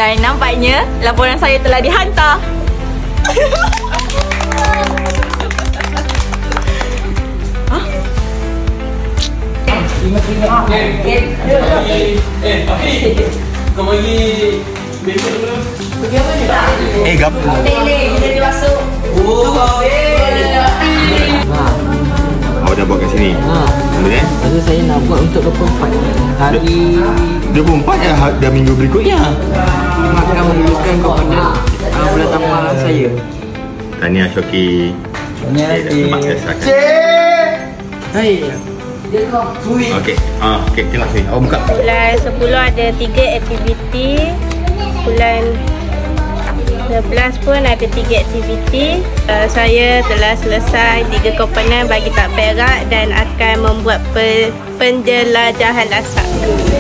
Dan nampaknya laporan saya telah dihantar. Kau bagi besok dulu. Pergi apa ni? Gap. Tele, kita masuk. Awak dah buat kat sini? Boleh? Masa saya nak buat untuk 24 hari 24 ya dah minggu berikutnya. akan meluluskan komponen bulan tamat saya. Tahniah Syoki. Hai. Okey. Okey, tengok sini. Awak buka. Bulan 10 ada 3 aktiviti. Bulan 11 pun ada 3 aktiviti. Saya telah selesai 3 komponen bagi tak perak dan akan membuat penjelajahan lasak.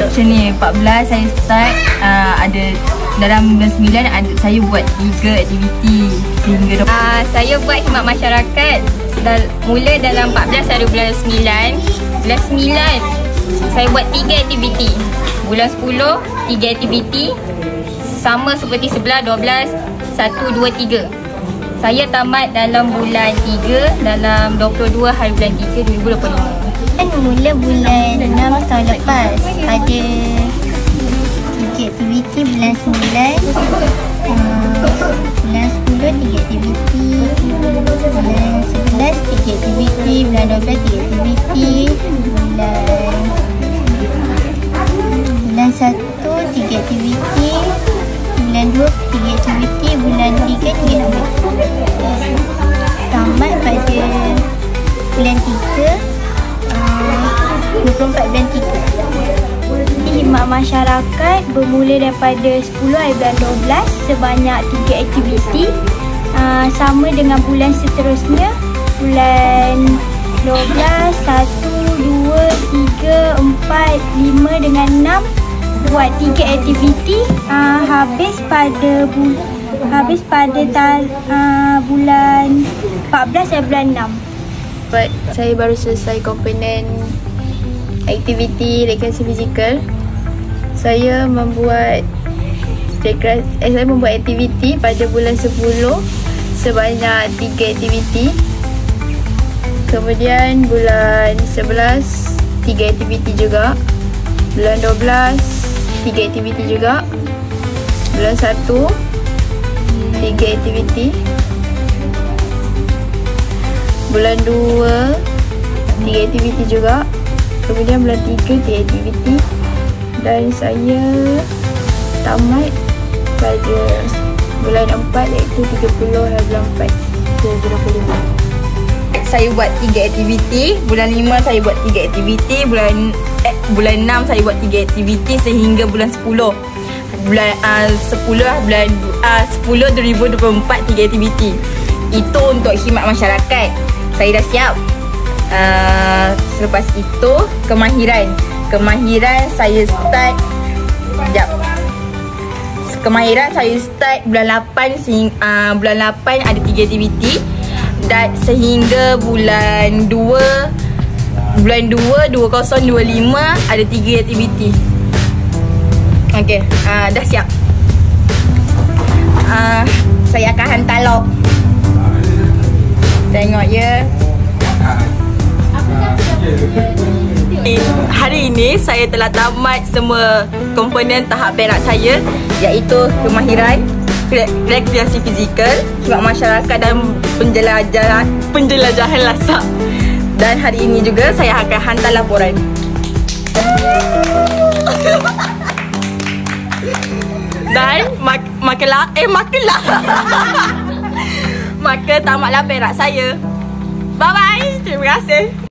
Macam ni, 14 saya start, ada dalam bulan 9 ada, saya buat 3 aktiviti sehingga saya buat khidmat masyarakat mula dalam 14 hari bulan 9. Bulan 9 saya buat 3 aktiviti. Bulan 10 3 aktiviti. Sama seperti sebelah 12 1, 2, 3. Saya tamat dalam bulan 3 dalam 22 hari bulan 3 2025. Mula bulan 6 tahun lepas ada 3 aktiviti. Bulan 9 bulan 10 3 aktiviti, bulan 11 3 aktiviti, bulan 12 3 aktiviti, bulan 1 3 aktiviti, bulan 2 3 aktiviti, bulan 3 3 aktiviti. Tamat pada bulan 3 24 bulan 3. Khidmat masyarakat bermula daripada 10 hari bulan 12 sebanyak 3 aktiviti. Sama dengan bulan seterusnya, bulan 12 1, 2, 3, 4, 5 dengan 6 buat 3 aktiviti. Habis pada bulan 14 dan bulan 6. Saya baru selesai komponen aktiviti rekreasi fizikal. Saya membuat aktiviti pada bulan 10 sebanyak 3 aktiviti. Kemudian bulan 11 3 aktiviti juga. Bulan 12 3 aktiviti juga. Bulan 1 3 aktiviti. Bulan 2 3 aktiviti juga. Kemudian bulan 3 3 aktiviti. Dan saya tamat pada bulan 4 iaitu 30 hari bulan 4 2025. Saya buat 3 aktiviti. Bulan 5 saya buat 3 aktiviti. Bulan 6 saya buat 3 aktiviti sehingga bulan 10. Bulan 10 2024 3 aktiviti. Itu untuk khidmat masyarakat. Saya dah siap. Selepas itu kemahiran saya start. Kemahiran saya start bulan 8 bulan 8 ada 3 aktiviti dan sehingga bulan 2 2025 ada 3 aktiviti. Okey, dah siap. Saya akan hantar log. Tengok ya. Hari ini saya telah tamat semua komponen tahap perak saya, iaitu kemahiran, rekreasi fizikal, khidmat masyarakat dan penjelajahan lasak. Dan hari ini juga saya akan hantar laporan. Dan maka tamatlah perak saya. Bye bye. Terima kasih.